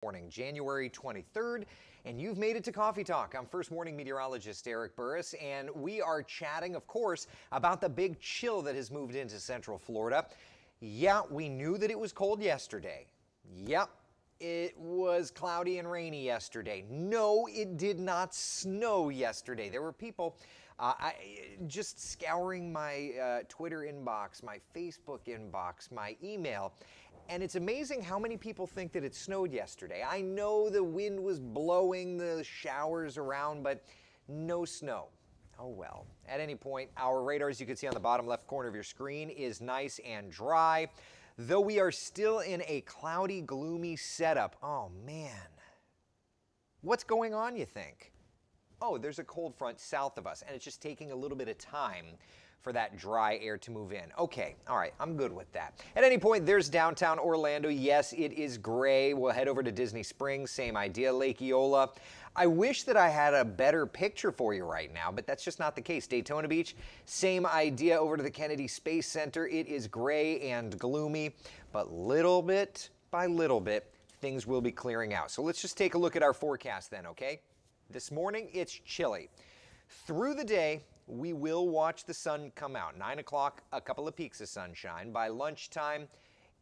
Morning, January 23rd, and you've made it to Coffee Talk. I'm First Morning Meteorologist Eric Burris, and we are chatting, of course, about the big chill that has moved into Central Florida. Yeah, we knew that it was cold yesterday. Yep, it was cloudy and rainy yesterday. No, it did not snow yesterday. There were people just scouring my Twitter inbox, my Facebook inbox, my email. And it's amazing how many people think that it snowed yesterday. I know the wind was blowing the showers around, but no snow. Oh well. At any point, our radar, as you can see on the bottom left corner of your screen, is nice and dry. Though we are still in a cloudy, gloomy setup. Oh man. What's going on, you think? Oh, there's a cold front south of us, and it's just taking a little bit of time for that dry air to move in. Okay, all right, I'm good with that. At any point, there's downtown Orlando. Yes, it is gray. We'll head over to Disney Springs, same idea, Lake Eola. I wish that I had a better picture for you right now, but that's just not the case. Daytona Beach, same idea over to the Kennedy Space Center. It is gray and gloomy, but little bit by little bit, things will be clearing out. So let's just take a look at our forecast then, okay? This morning, it's chilly. Through the day, we will watch the sun come out. 9 o'clock, a couple of peaks of sunshine. By lunchtime,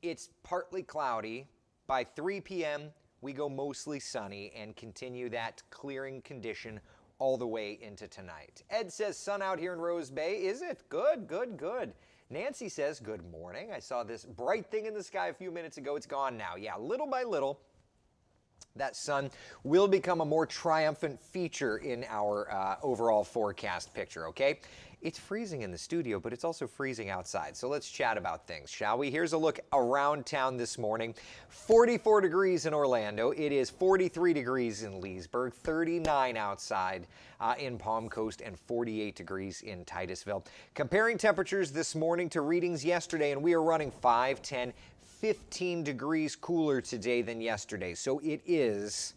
it's partly cloudy. By 3 p.m., we go mostly sunny and continue that clearing condition all the way into tonight. Ed says sun out here in Rose Bay. Is it? Good, good, good. Nancy says good morning. I saw this bright thing in the sky a few minutes ago. It's gone now. Yeah, little by little, that sun will become a more triumphant feature in our overall forecast picture, okay? It's freezing in the studio, but it's also freezing outside. So let's chat about things, shall we? Here's a look around town this morning. 44 degrees in Orlando. It is 43 degrees in Leesburg, 39 outside in Palm Coast, and 48 degrees in Titusville. Comparing temperatures this morning to readings yesterday, and we are running 5, 10, 15 degrees cooler today than yesterday. So it is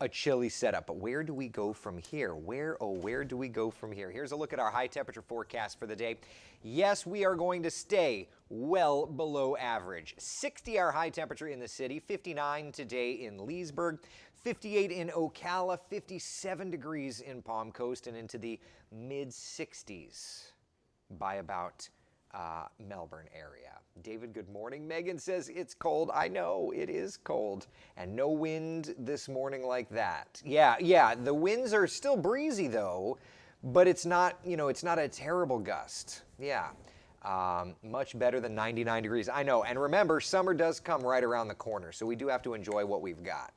a chilly setup. But where do we go from here? Where do we go from here? Here's a look at our high temperature forecast for the day. Yes, we are going to stay well below average. 60 our high temperature in the city, 59 today in Leesburg, 58 in Ocala, 57 degrees in Palm Coast, and into the mid 60s by about Melbourne area. David, good morning. Megan says it's cold. I know it is cold, and no wind this morning like that. Yeah, the winds are still breezy though, but it's not, it's not a terrible gust. Yeah, much better than 99 degrees. I know, and remember, summer does come right around the corner, so we do have to enjoy what we've got.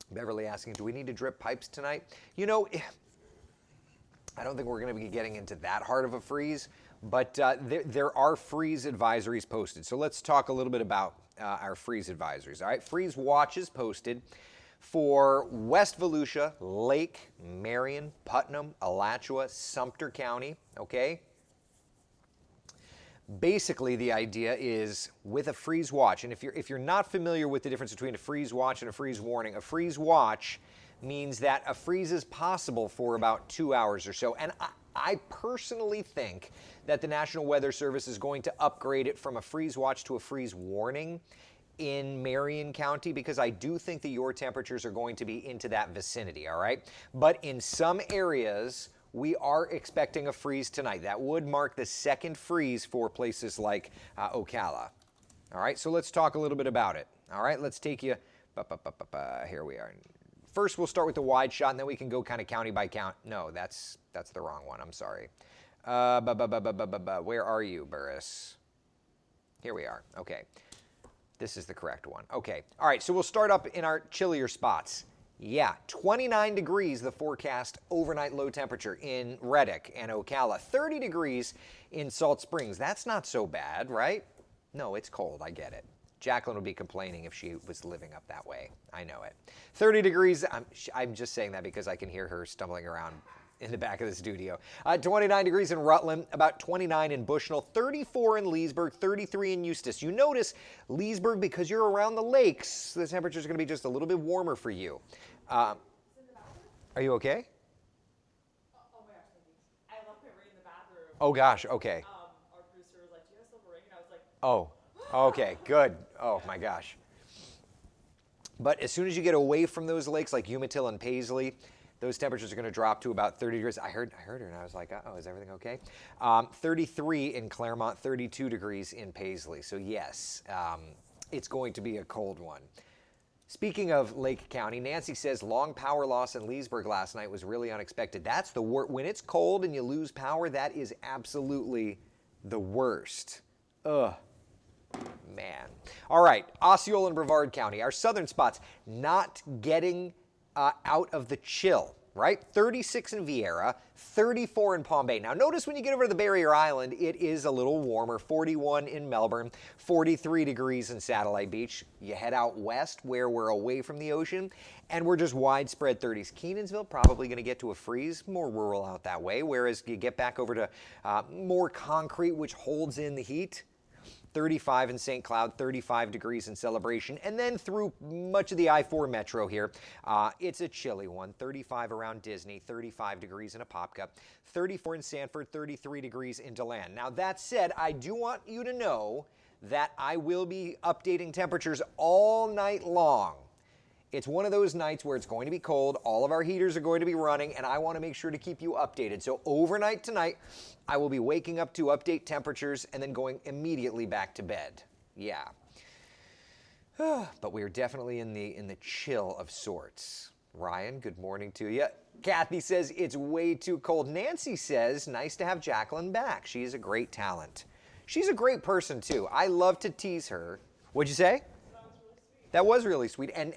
Beverly asking, do we need to drip pipes tonight? I don't think we're going to be getting into that hard of a freeze, but there are freeze advisories posted. So let's talk a little bit about our freeze advisories. All right, freeze watch is posted for West Volusia, Lake, Marion, Putnam, Alachua, Sumter County, okay? Basically, the idea is with a freeze watch, and if you're not familiar with the difference between a freeze watch and a freeze warning, a freeze watch means that a freeze is possible for about 2 hours or so. And I personally think that the National Weather Service is going to upgrade it from a freeze watch to a freeze warning in Marion County, because I do think that your temperatures are going to be into that vicinity, all right? But in some areas, we are expecting a freeze tonight. That would mark the second freeze for places like Ocala. All right, so let's talk a little bit about it. All right, let's take you, here we are. First, we'll start with the wide shot, and then we can go kind of county by count. No, that's the wrong one. I'm sorry. Where are you, Burris? Here we are. Okay. This is the correct one. Okay. All right, so we'll start up in our chillier spots. Yeah, 29 degrees, the forecast overnight low temperature in Reddick and Ocala. 30 degrees in Salt Springs. That's not so bad, right? No, it's cold. I get it. Jacqueline would be complaining if she was living up that way. I know it. 30 degrees, I'm just saying that because I can hear her stumbling around in the back of the studio. 29 degrees in Rutland, about 29 in Bushnell, 34 in Leesburg, 33 in Eustis. You notice Leesburg, because you're around the lakes, the temperature is going to be just a little bit warmer for you. Are you okay? Oh my gosh, I left my ring in the bathroom. Oh gosh, okay. Our producer was like, do you have silver ring? And I was like, oh. Okay, good. Oh my gosh. But as soon as you get away from those lakes like Umatilla and Paisley, those temperatures are going to drop to about 30 degrees. I heard her and I was like, oh, is everything okay? 33 in Claremont, 32 degrees in Paisley. So yes, it's going to be a cold one. Speaking of Lake County, Nancy says long power loss in Leesburg last night was really unexpected. That's the worst. When it's cold and you lose power, that is absolutely the worst. Ugh. Man. All right, Osceola and Brevard County, our southern spots, not getting out of the chill, right? 36 in Vieira, 34 in Palm Bay. Now notice when you get over to the Barrier Island, it is a little warmer, 41 in Melbourne, 43 degrees in Satellite Beach. You head out west where we're away from the ocean, and we're just widespread 30s. Kenansville probably going to get to a freeze, more rural out that way, whereas you get back over to more concrete, which holds in the heat. 35 in St. Cloud, 35 degrees in Celebration, and then through much of the I-4 metro here, it's a chilly one. 35 around Disney, 35 degrees in Apopka, 34 in Sanford, 33 degrees in DeLand. Now that said, I do want you to know that I will be updating temperatures all night long. It's one of those nights where it's going to be cold, all of our heaters are going to be running, and I want to make sure to keep you updated. So overnight tonight, I will be waking up to update temperatures and then going immediately back to bed. Yeah. But we are definitely in the chill of sorts. Ryan, good morning to you. Kathy says it's way too cold. Nancy says, nice to have Jacqueline back. She's a great talent. She's a great person too. I love to tease her. What'd you say? That was really sweet. And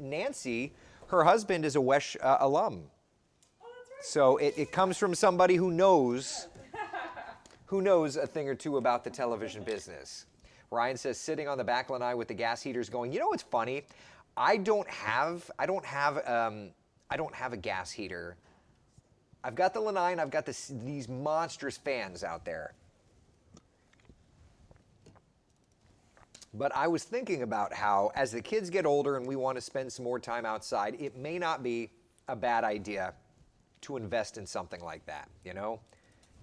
Nancy, her husband is a WESH alum. Oh, that's right. So it comes from somebody who knows a thing or two about the television business. Ryan says, sitting on the back lanai with the gas heaters going. You know what's funny? I don't have a gas heater. I've got the lanai and I've got these monstrous fans out there. But I was thinking about how, as the kids get older and we want to spend some more time outside, it may not be a bad idea to invest in something like that, you know?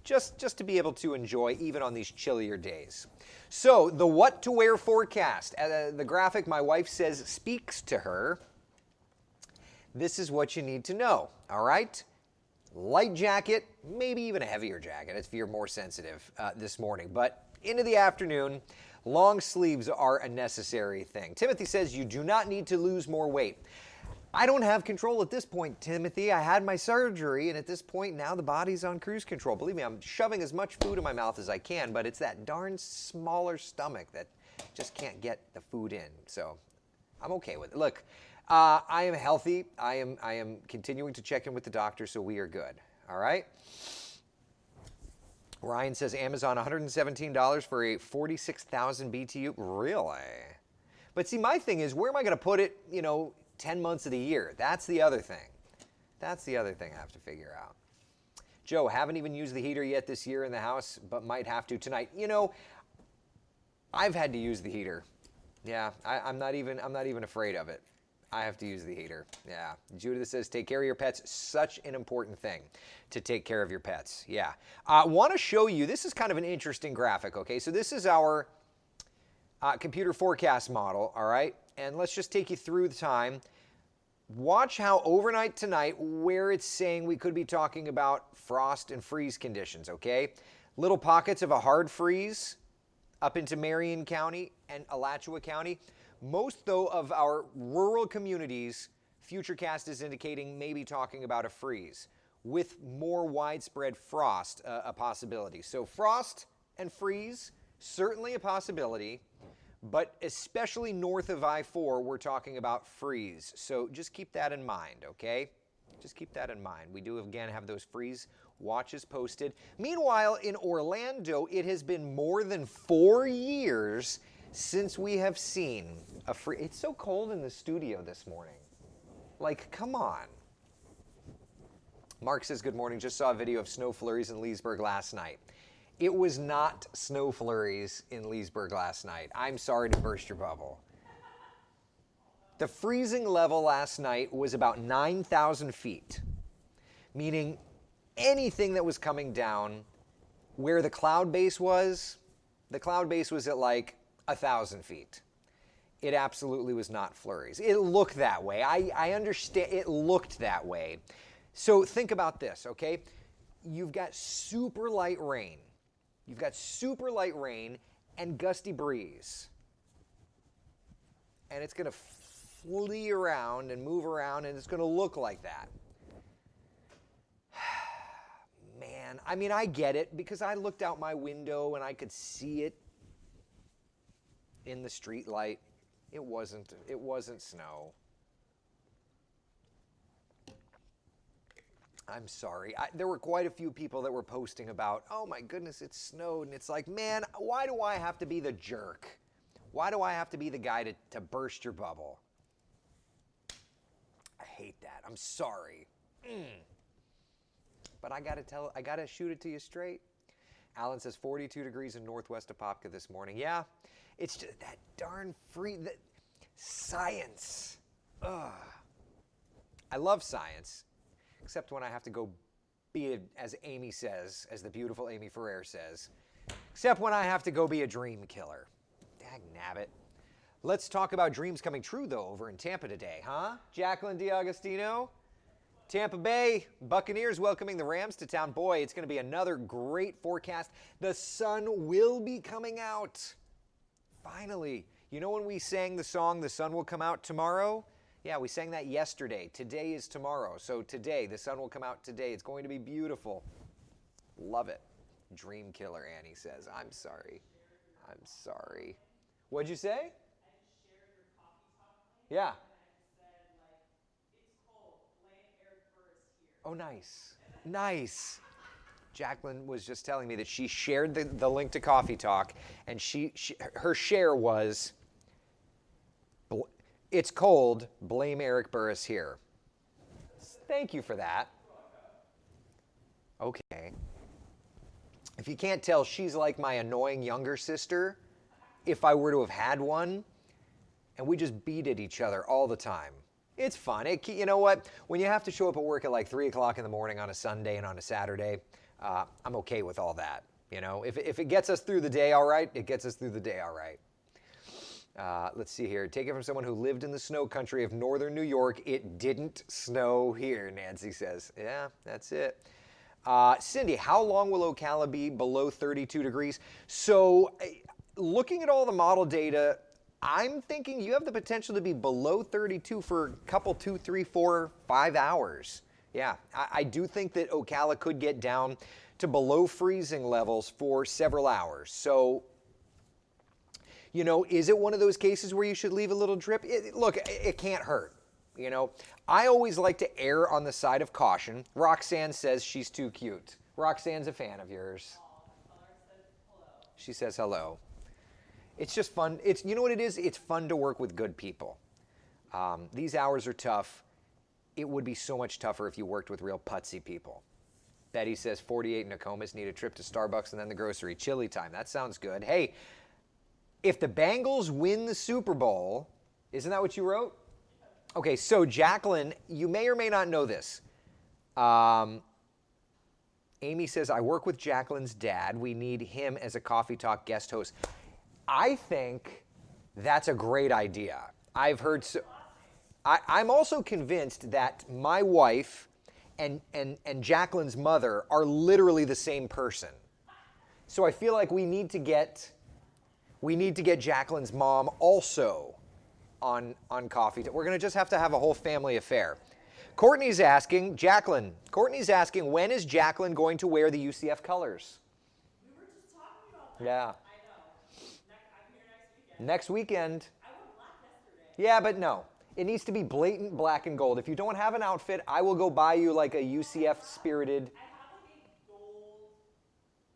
Just to be able to enjoy even on these chillier days. So, the what to wear forecast. The graphic my wife says speaks to her. This is what you need to know, all right? Light jacket, maybe even a heavier jacket if you're more sensitive this morning. But into the afternoon, long sleeves are a necessary thing. Timothy says you do not need to lose more weight. I don't have control at this point, Timothy. I had my surgery, and at this point now the body's on cruise control. Believe me, I'm shoving as much food in my mouth as I can, but it's that darn smaller stomach that just can't get the food in. So I'm okay with it. Look, I am healthy. I am continuing to check in with the doctor, so we are good. All right? Ryan says Amazon $117 for a 46,000 BTU. Really? But see, my thing is, where am I going to put it, 10 months of the year? That's the other thing. That's the other thing I have to figure out. Joe, haven't even used the heater yet this year in the house, but might have to tonight. I've had to use the heater. Yeah, I'm not even afraid of it. I have to use the heater. Yeah. Judith says, take care of your pets. Such an important thing to take care of your pets. Yeah. I want to show you, this is kind of an interesting graphic, okay? So this is our computer forecast model, all right? And let's just take you through the time. Watch how overnight tonight, where it's saying we could be talking about frost and freeze conditions, okay? Little pockets of a hard freeze up into Marion County and Alachua County. Most, though, of our rural communities, Futurecast is indicating maybe talking about a freeze with more widespread frost a possibility. So frost and freeze, certainly a possibility, but especially north of I-4, we're talking about freeze. So just keep that in mind, okay? Just keep that in mind. We do, again, have those freeze watches posted. Meanwhile, in Orlando, it has been more than 4 years since we have seen a freeze. It's so cold in the studio this morning. Like, come on. Mark says, good morning. Just saw a video of snow flurries in Leesburg last night. It was not snow flurries in Leesburg last night. I'm sorry to burst your bubble. The freezing level last night was about 9,000 feet, meaning anything that was coming down where the cloud base was at like 1,000 feet. It absolutely was not flurries. It looked that way. I understand it looked that way. So think about this, okay? You've got super light rain. You've got super light rain and gusty breeze. And it's going to flee around and move around, and it's going to look like that. Man, I mean, I get it because I looked out my window and I could see it in the street light. It wasn't snow. I'm sorry. There were quite a few people that were posting about, oh my goodness, it snowed. And it's like, man, why do I have to be the jerk? Why do I have to be the guy to burst your bubble? I hate that. I'm sorry. But I gotta shoot it to you straight. Alan says 42 degrees in northwest Apopka this morning. Yeah, it's just that darn science. Ugh. I love science, except when I have to go be, as Amy says, as the beautiful Amy Ferrer says, except when I have to go be a dream killer. Dag nabbit. Let's talk about dreams coming true, though, over in Tampa today, huh? Jacqueline D'Agostino? Tampa Bay Buccaneers welcoming the Rams to town. Boy, it's going to be another great forecast. The sun will be coming out. Finally. You know when we sang the song, The Sun Will Come Out Tomorrow? Yeah, we sang that yesterday. Today is tomorrow. So today, the sun will come out today. It's going to be beautiful. Love it. Dream killer, Annie says. I'm sorry. I'm sorry. What'd you say? I just shared your coffee talk link. Yeah. And I just said, like, it's cold. Blame Eric Burris here. Oh, nice. Nice. Jacqueline was just telling me that she shared the link to Coffee Talk, and her share was, it's cold, blame Eric Burris here. Thank you for that. Okay. If you can't tell, she's like my annoying younger sister, if I were to have had one, and we just beat at each other all the time. It's fun. You know what? When you have to show up at work at like 3 o'clock in the morning on a Sunday and on a Saturday, I'm okay with all that. You know, if it gets us through the day all right, it gets us through the day all right. Let's see here. Take it from someone who lived in the snow country of northern New York. It didn't snow here, Nancy says. Yeah, that's it. Cindy, how long will Ocala be below 32 degrees? So looking at all the model data, I'm thinking you have the potential to be below 32 for a couple, 2, 3, 4, 5 hours. Yeah, I do think that Ocala could get down to below freezing levels for several hours. So, you know, is it one of those cases where you should leave a little drip? Look, it can't hurt. You know, I always like to err on the side of caution. Roxanne says she's too cute. Roxanne's a fan of yours. She says hello. It's just fun. You know what it is? It's fun to work with good people. These hours are tough. It would be so much tougher if you worked with real putsy people. Betty says 48 Nokomis need a trip to Starbucks and then the grocery. Chili time. That sounds good. Hey, if the Bengals win the Super Bowl, isn't that what you wrote? Okay, so Jacqueline, you may or may not know this. Amy says, I work with Jacqueline's dad. We need him as a Coffee Talk guest host. I think that's a great idea. I've heard I'm also convinced that my wife and Jacqueline's mother are literally the same person. So I feel like we need to get Jacqueline's mom also on Coffee Talk. We're going to just have to have a whole family affair. Courtney's asking, when is Jacqueline going to wear the UCF colors? We were just talking about that. Yeah. I know. I'm here next weekend. Next weekend. I wore black yesterday. Yeah, but no. It needs to be blatant black and gold. If you don't have an outfit, I will go buy you like a UCF spirited. I have like a gold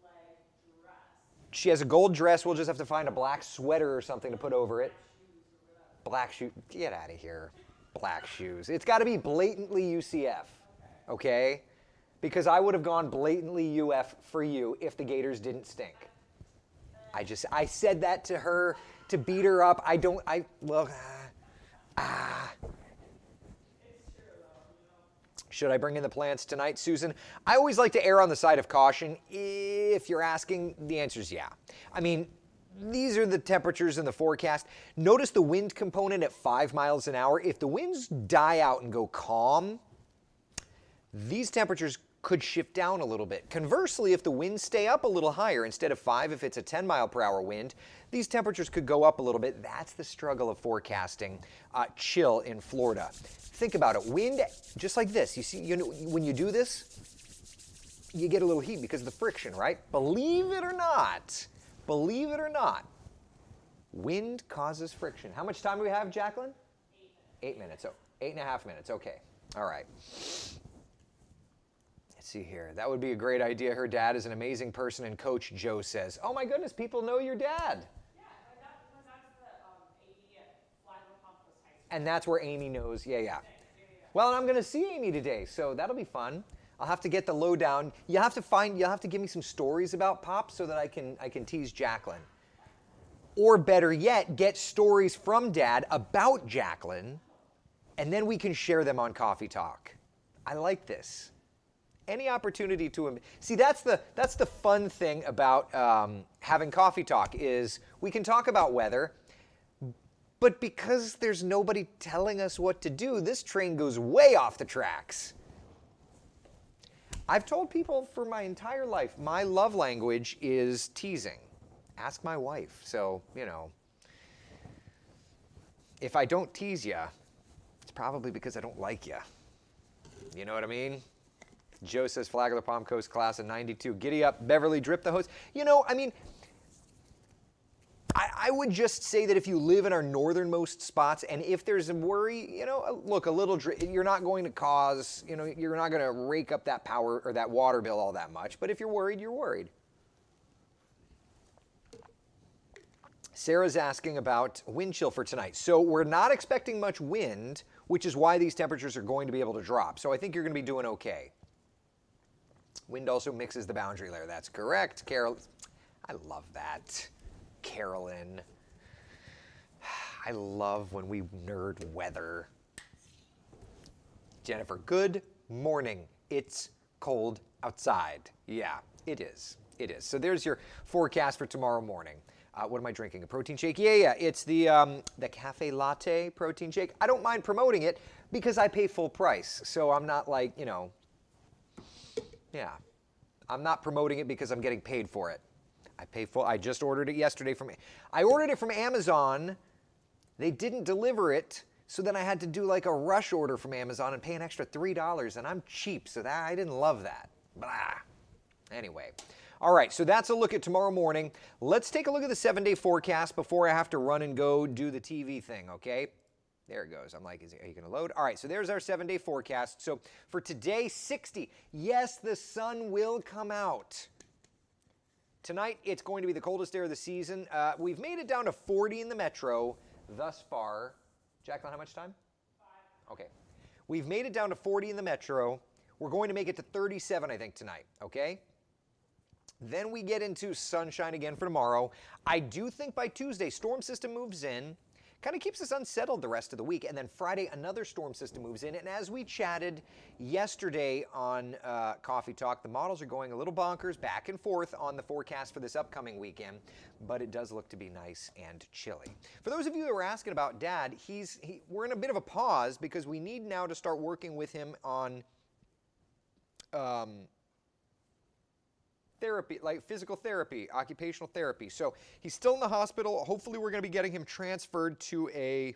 dress. She has a gold dress. We'll just have to find a black sweater or something to put over it. Black shoes. Get out of here. Black shoes. It's got to be blatantly UCF. Okay? Because I would have gone blatantly UF for you if the Gators didn't stink. I said that to her to beat her up. Should I bring in the plants tonight, Susan? I always like to err on the side of caution. If you're asking, the answer is yeah. I mean, these are the temperatures in the forecast. Notice the wind component at 5 miles an hour. If the winds die out and go calm, these temperatures could shift down a little bit. Conversely, if the winds stay up a little higher, instead of 5, if it's a 10 mile per hour wind, these temperatures could go up a little bit. That's the struggle of forecasting chill in Florida. Think about it. Wind, just like this. You see, when you do this, you get a little heat because of the friction, right? Believe it or not, wind causes friction. How much time do we have, Jacqueline? 8 minutes. 8.5 minutes. Okay. All right. Let's see here. That would be a great idea. Her dad is an amazing person, and Coach Joe says, oh my goodness, people know your dad. Yeah, that's the AD at Flagler High School. And that's where Amy knows. Yeah. Well, and I'm going to see Amy today, so that'll be fun. I'll have to get the lowdown. You'll have to give me some stories about Pop so that I can tease Jacqueline. Or better yet, get stories from Dad about Jacqueline, and then we can share them on Coffee Talk. I like this. Any opportunity to see, that's the fun thing about having Coffee Talk is we can talk about weather, but because there's nobody telling us what to do, this train goes way off the tracks. I've told people for my entire life, my love language is teasing. Ask my wife. So, if I don't tease you, it's probably because I don't like you. You know what I mean? Joe says, Flagler Palm Coast class of 92. Giddy up, Beverly, drip the hose. I would just say that if you live in our northernmost spots, and if there's a worry, look, a little drip, you're not going to cause, you're not going to rake up that power or that water bill all that much. But if you're worried, you're worried. Sarah's asking about wind chill for tonight. So we're not expecting much wind, which is why these temperatures are going to be able to drop. So I think you're going to be doing okay. Wind also mixes the boundary layer. That's correct. Carol, I love that. Carolyn. I love when we nerd weather. Jennifer, good morning. It's cold outside. Yeah, it is. It is. So there's your forecast for tomorrow morning. What am I drinking? A protein shake? Yeah. It's the cafe latte protein shake. I don't mind promoting it because I pay full price. So I'm not like, yeah. I'm not promoting it because I'm getting paid for it. I pay full. I just ordered it yesterday I ordered it from Amazon. They didn't deliver it. So then I had to do like a rush order from Amazon and pay an extra $3, and I'm cheap. So I didn't love that. Blah. Anyway. All right, so that's a look at tomorrow morning. Let's take a look at the 7-day forecast before I have to run and go do the TV thing, okay? There it goes. I'm like, are you going to load? All right, so there's our 7-day forecast. So for today, 60. Yes, the sun will come out. Tonight, it's going to be the coldest air of the season. We've made it down to 40 in the metro thus far. Jacqueline, how much time? 5. Okay. We've made it down to 40 in the metro. We're going to make it to 37, I think, tonight, okay? Then we get into sunshine again for tomorrow. I do think by Tuesday, storm system moves in, kind of keeps us unsettled the rest of the week. And then Friday, another storm system moves in. And as we chatted yesterday on Coffee Talk, the models are going a little bonkers back and forth on the forecast for this upcoming weekend. But it does look to be nice and chilly. For those of you who are asking about Dad, we're in a bit of a pause because we need now to start working with him on therapy, like physical therapy, occupational therapy. So he's still in the hospital. Hopefully we're going to be getting him transferred to a,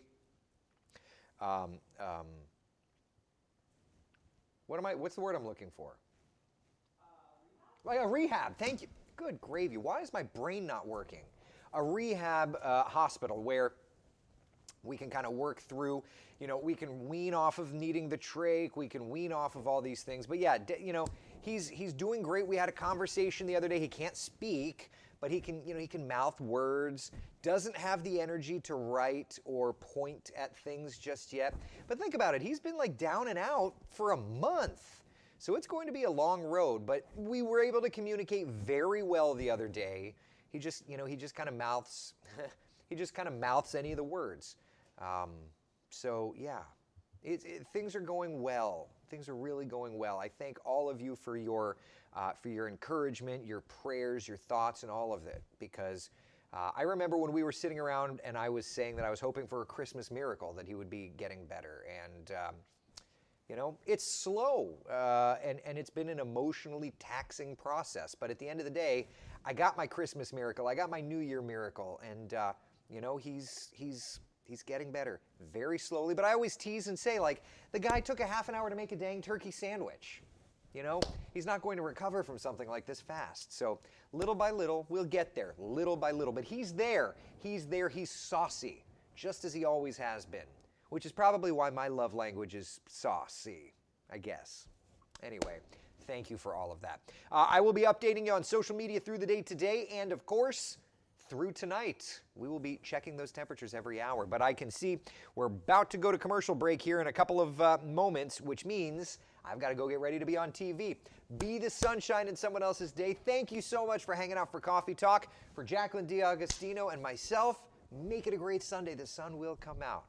what's the word I'm looking for? Like a rehab. Thank you. Good gravy. Why is my brain not working? A rehab hospital where we can kind of work through, we can wean off of needing the trach, we can wean off of all these things. But yeah, he's doing great. We had a conversation the other day. He can't speak, but he can mouth words. Doesn't have the energy to write or point at things just yet. But think about it. He's been like down and out for a month. So it's going to be a long road, but we were able to communicate very well the other day. He just kind of mouths, any of the words. So yeah, things are going well. Things are really going well. I thank all of you for your encouragement, your prayers, your thoughts, and all of it, because I remember when we were sitting around and I was saying that I was hoping for a Christmas miracle, that he would be getting better. And, you know, it's slow and it's been an emotionally taxing process. But at the end of the day, I got my Christmas miracle. I got my New Year miracle. And, you know, he's getting better very slowly. But I always tease and say, like, the guy took a half an hour to make a dang turkey sandwich. You know, he's not going to recover from something like this fast. So little by little, we'll get there, little by little. But he's there. He's there. He's saucy, just as he always has been, which is probably why my love language is saucy, I guess. Anyway, thank you for all of that. I will be updating you on social media through the day today, and of course, through tonight. We will be checking those temperatures every hour. But I can see we're about to go to commercial break here in a couple of moments, which means I've got to go get ready to be on TV. Be the sunshine in someone else's day. Thank you so much for hanging out for Coffee Talk. For Jacqueline D'Agostino and myself, make it a great Sunday. The sun will come out.